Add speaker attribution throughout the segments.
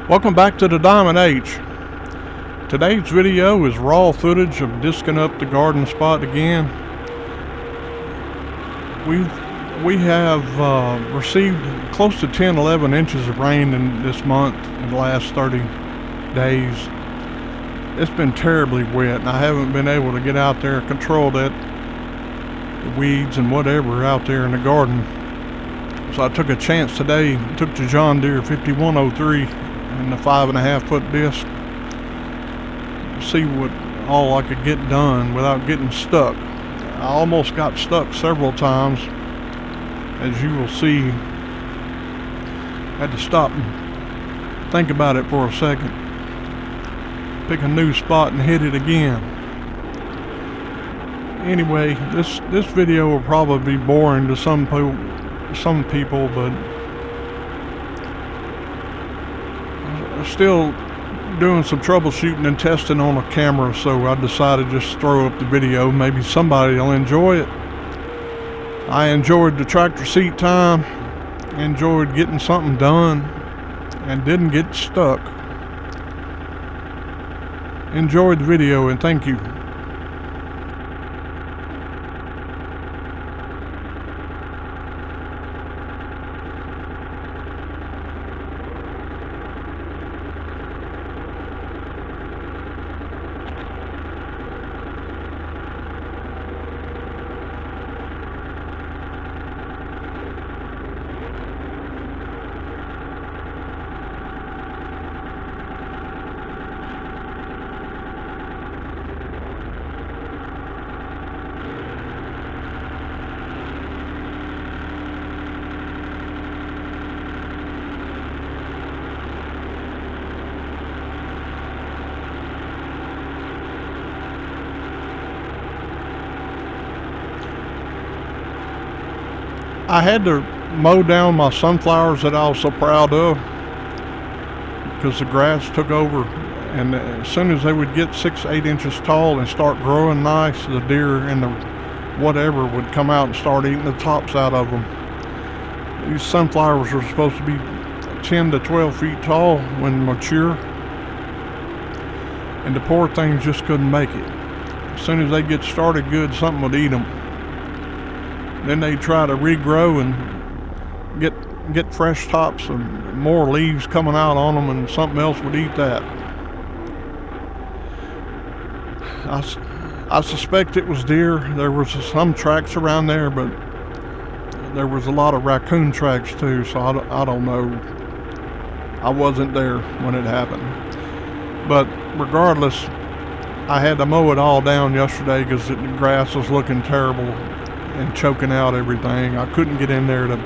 Speaker 1: Welcome back to the Diamond H. Today's video is raw footage of disking up the garden spot again. We have received close to 10-11 inches of rain in this month in the last 30 days. It's been terribly wet and I haven't been able to get out there and control that, the weeds and whatever out there in the garden. So I took a chance today, took the John Deere 5103 and the 5.5 foot disc to see what all I could get done without getting stuck. I almost got stuck several times, as you will see. Had to stop and think about it for a second, pick a new spot and hit it again. Anyway, this video will probably be boring to some people, but still doing some troubleshooting and testing on a camera, so I decided to just throw up the video. Maybe somebody will enjoy it. I enjoyed the tractor seat time, enjoyed getting something done, and didn't get stuck. Enjoyed the video and thank you. I had to mow down my sunflowers that I was so proud of because the grass took over, and as soon as they would get 6-8 inches tall and start growing nice, the deer and the whatever would come out and start eating the tops out of them. These sunflowers are supposed to be 10 to 12 feet tall when mature, and the poor things just couldn't make it. As soon as they get started good, something would eat them. Then they try to regrow and get fresh tops and more leaves coming out on them, and something else would eat that. I suspect it was deer. There was some tracks around there, but there was a lot of raccoon tracks too, so I don't know. I wasn't there when it happened. But regardless, I had to mow it all down yesterday because the grass was looking terrible and choking out everything. I couldn't get in there to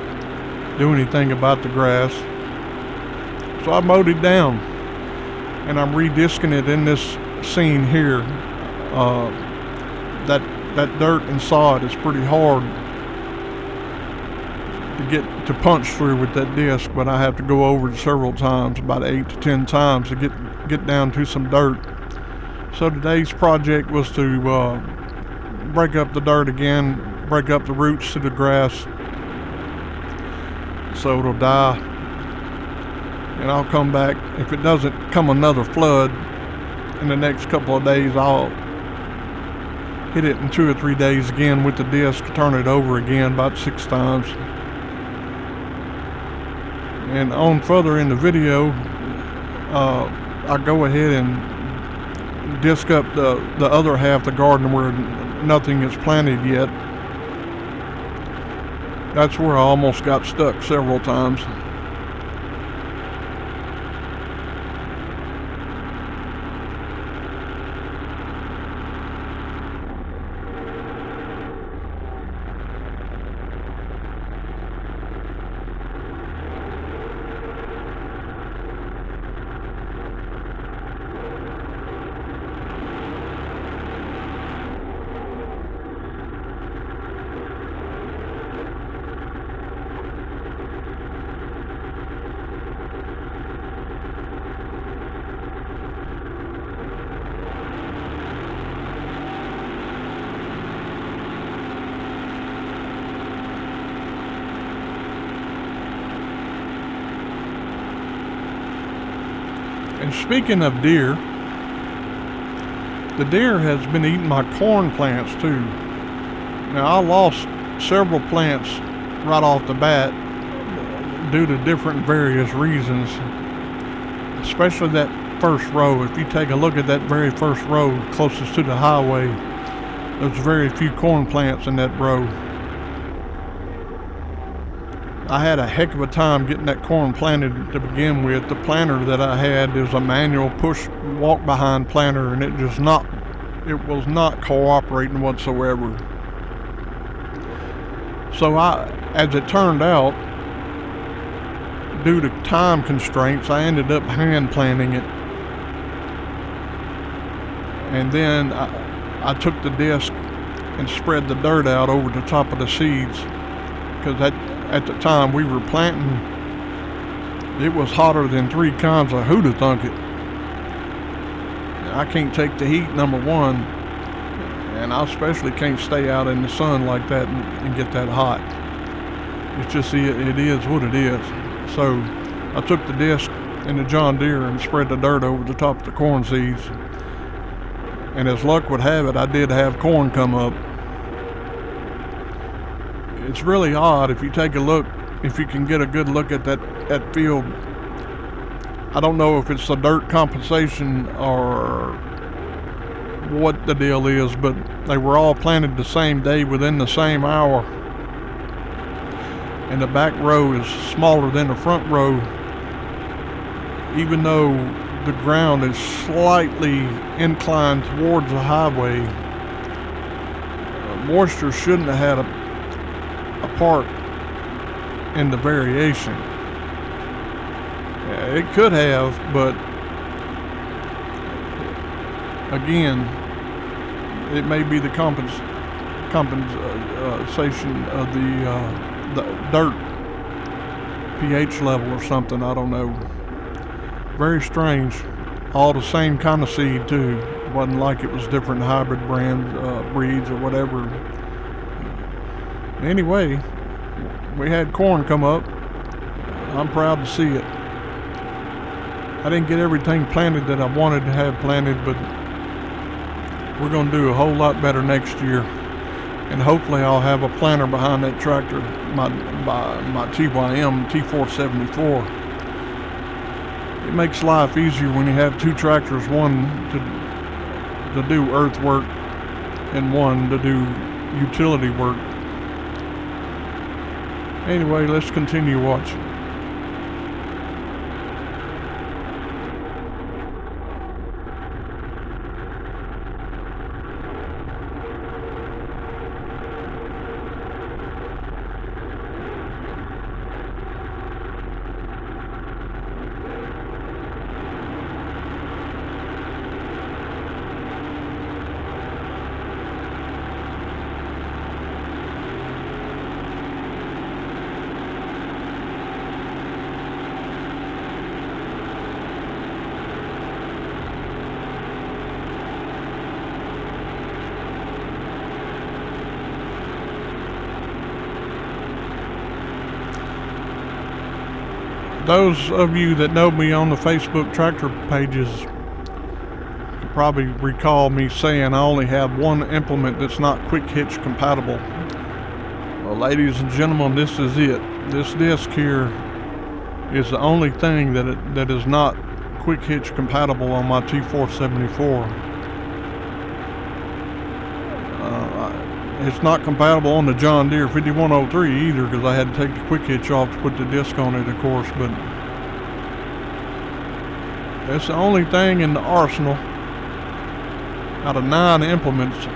Speaker 1: do anything about the grass, so I mowed it down, and I'm redisking it in this scene here. That dirt and sod is pretty hard to punch through with that disc, but I have to go over it several times, about 8 to 10 times, to get down to some dirt. So today's project was to break up the dirt again, break up the roots to the grass so it'll die, and I'll come back. If it doesn't come another flood in the next couple of days, I'll hit it in 2 or 3 days again with the disc, turn it over again about 6 times. And on further in the video, I go ahead and disc up the other half of the garden where nothing is planted yet. That's where I almost got stuck several times. And speaking of deer, the deer has been eating my corn plants too. Now I lost several plants right off the bat due to different various reasons, especially that first row. If you take a look at that very first row closest to the highway, there's very few corn plants in that row. I had a heck of a time getting that corn planted to begin with. The planter that I had is a manual push walk behind planter, and it was not cooperating whatsoever. So as it turned out, due to time constraints, I ended up hand planting it. And then I took the disc and spread the dirt out over the top of the seeds, because at the time we were planting, it was hotter than 3 kinds of who'da thunk it. I can't take the heat, number one, and I especially can't stay out in the sun like that and get that hot. It's just, it is what it is. So I took the disc and the John Deere and spread the dirt over the top of the corn seeds. And as luck would have it, I did have corn come up. It's really odd if you take a look, if you can get a good look at that field. I don't know if it's the dirt compensation or what the deal is, but they were all planted the same day within the same hour. And the back row is smaller than the front row, even though the ground is slightly inclined towards the highway. Moisture shouldn't have had a part in the variation. It could have, but again, it may be the compensation of the dirt pH level or something. I don't know. Very strange. All the same kind of seed too. It wasn't like it was different hybrid breeds or whatever. Anyway, we had corn come up. I'm proud to see it. I didn't get everything planted that I wanted to have planted, but we're going to do a whole lot better next year. And hopefully I'll have a planter behind that tractor, my TYM T474. It makes life easier when you have 2 tractors, one to do earth work and one to do utility work. Anyway, let's continue watching. Those of you that know me on the Facebook tractor pages probably recall me saying I only have one implement that's not quick hitch compatible. Well, ladies and gentlemen, this is it. This disc here is the only thing that is not quick hitch compatible on my T474. It's not compatible on the John Deere 5103 either, because I had to take the quick hitch off to put the disc on it, of course. But that's the only thing in the arsenal out of 9 implements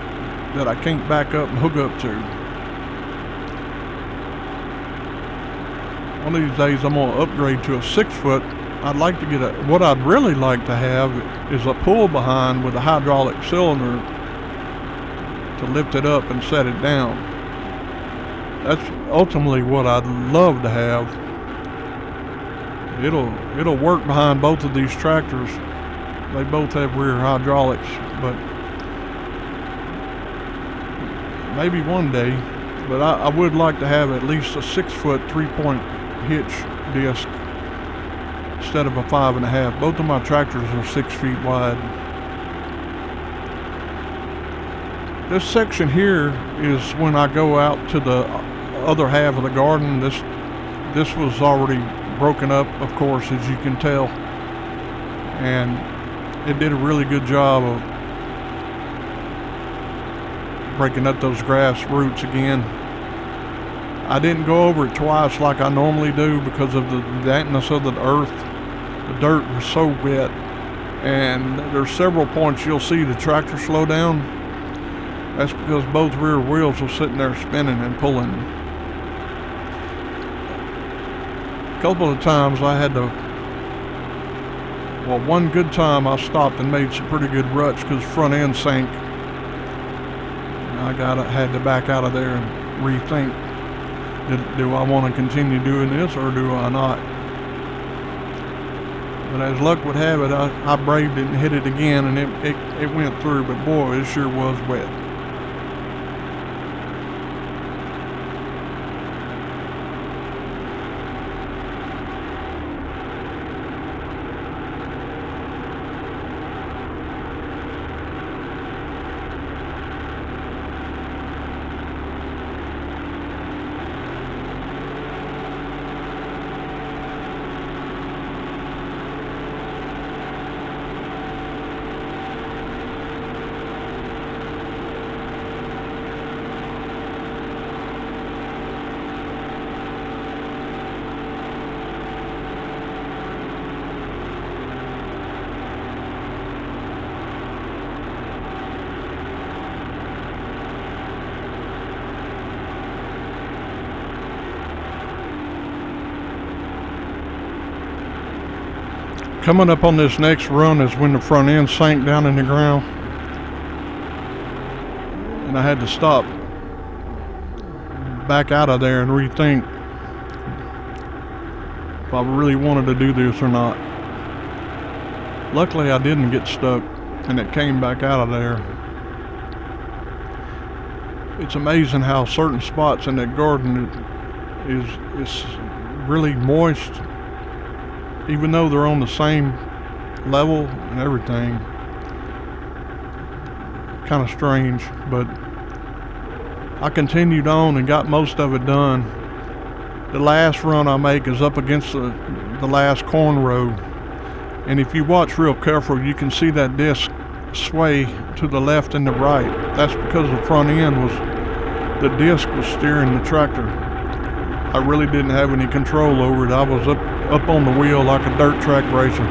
Speaker 1: that I can't back up and hook up to. One of these days I'm going to upgrade to a 6-foot. I'd like to get what I'd really like to have is a pull behind with a hydraulic cylinder to lift it up and set it down. That's ultimately what I'd love to have. It'll work behind both of these tractors. They both have rear hydraulics, but maybe one day. But I would like to have at least a 6-foot 3-point hitch disc instead of a 5.5. Both of my tractors are 6 feet wide. This section here is when I go out to the other half of the garden. This was already broken up, of course, as you can tell, and it did a really good job of breaking up those grass roots again. I didn't go over it twice like I normally do because of the dampness of the earth. The dirt was so wet, and there's several points you'll see the tractor slow down. That's because both rear wheels were sitting there spinning and pulling. A couple of times I had to, well, one good time I stopped and made some pretty good ruts because front end sank. I had to back out of there and rethink, do I want to continue doing this or do I not? But as luck would have it, I braved it and hit it again, and it went through, but boy, it sure was wet. Coming up on this next run is when the front end sank down in the ground, and I had to stop, back out of there and rethink if I really wanted to do this or not. Luckily I didn't get stuck and it came back out of there. It's amazing how certain spots in that garden is really moist, even though they're on the same level and everything. Kind of strange, but I continued on and got most of it done. The last run I make is up against the last corn row, and if you watch real careful you can see that disc sway to the left and the right. That's because the front end the disc was steering the tractor. I really didn't have any control over it. I was up on the wheel like a dirt track racer,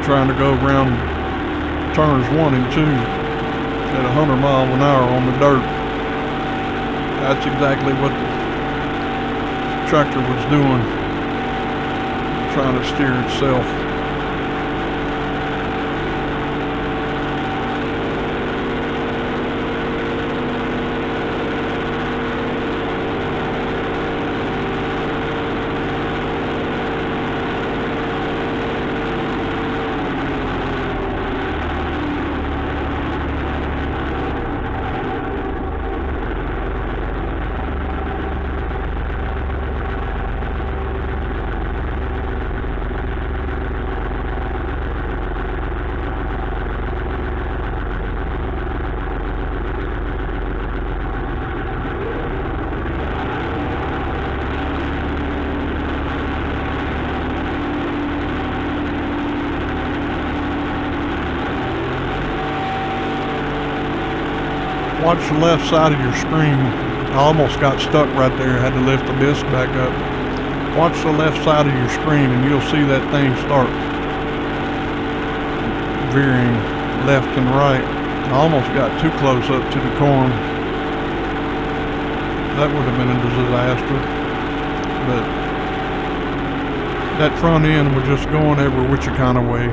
Speaker 1: trying to go around turns 1 and 2 at 100 miles an hour on the dirt. That's exactly what the tractor was doing, trying to steer itself. Watch the left side of your screen. I almost got stuck right there, had to lift the disc back up. Watch the left side of your screen and you'll see that thing start veering left and right. I almost got too close up to the corn. That would have been a disaster. But that front end was just going every which kind of way.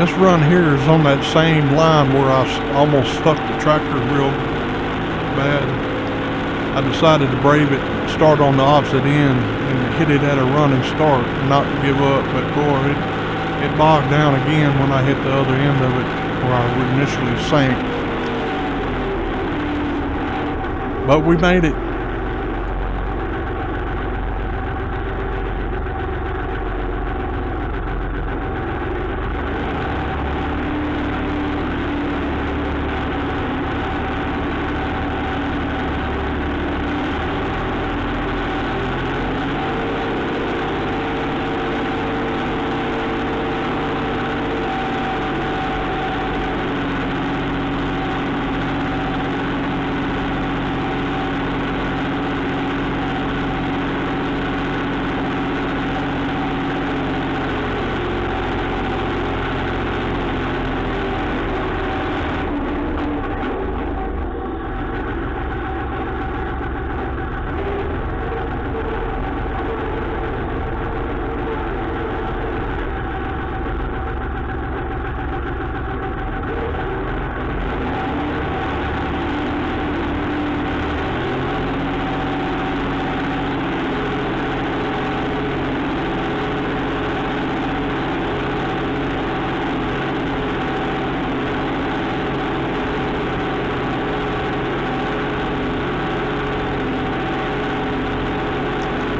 Speaker 1: This run here is on that same line where I almost stuck the tractor real bad. I decided to brave it, start on the opposite end, and hit it at a running start, and not give up. But boy, it bogged down again when I hit the other end of it where I initially sank. But we made it.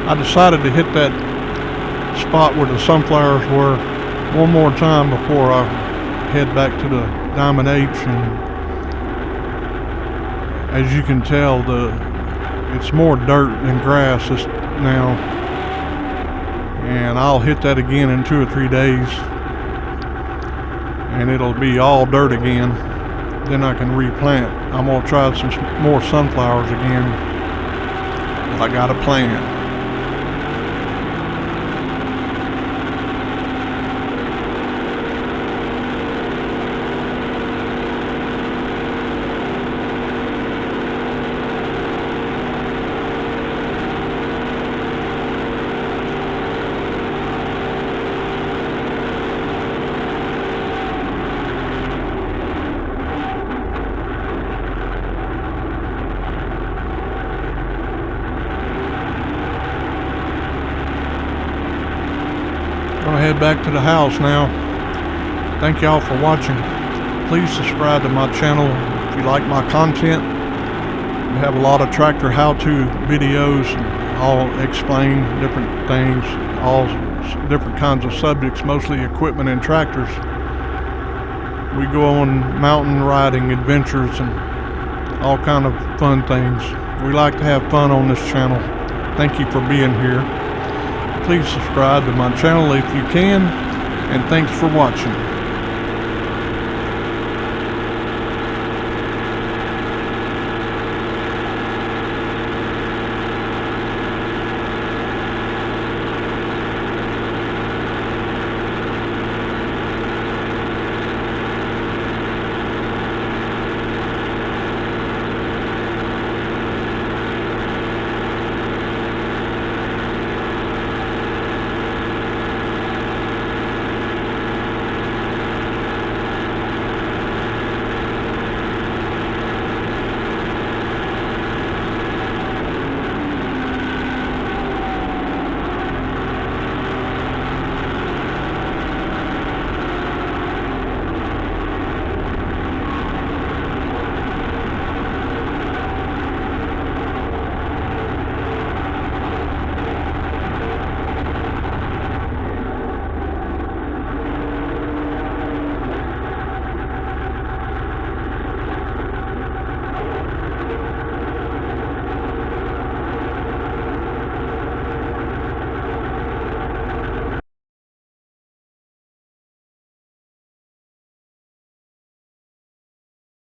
Speaker 1: I decided to hit that spot where the sunflowers were one more time before I head back to the Diamond H, and as you can tell, it's more dirt than grass now, and I'll hit that again in 2 or 3 days, and it'll be all dirt again. Then I can replant. I'm gonna try some more sunflowers again if I got a plan. I'm gonna head back to the house now. Thank y'all for watching. Please subscribe to my channel if you like my content. We have a lot of tractor how-to videos. I'll explain different things, all different kinds of subjects, mostly equipment and tractors. We go on mountain riding adventures and all kind of fun things. We like to have fun on this channel. Thank you for being here. Please subscribe to my channel if you can, and thanks for watching.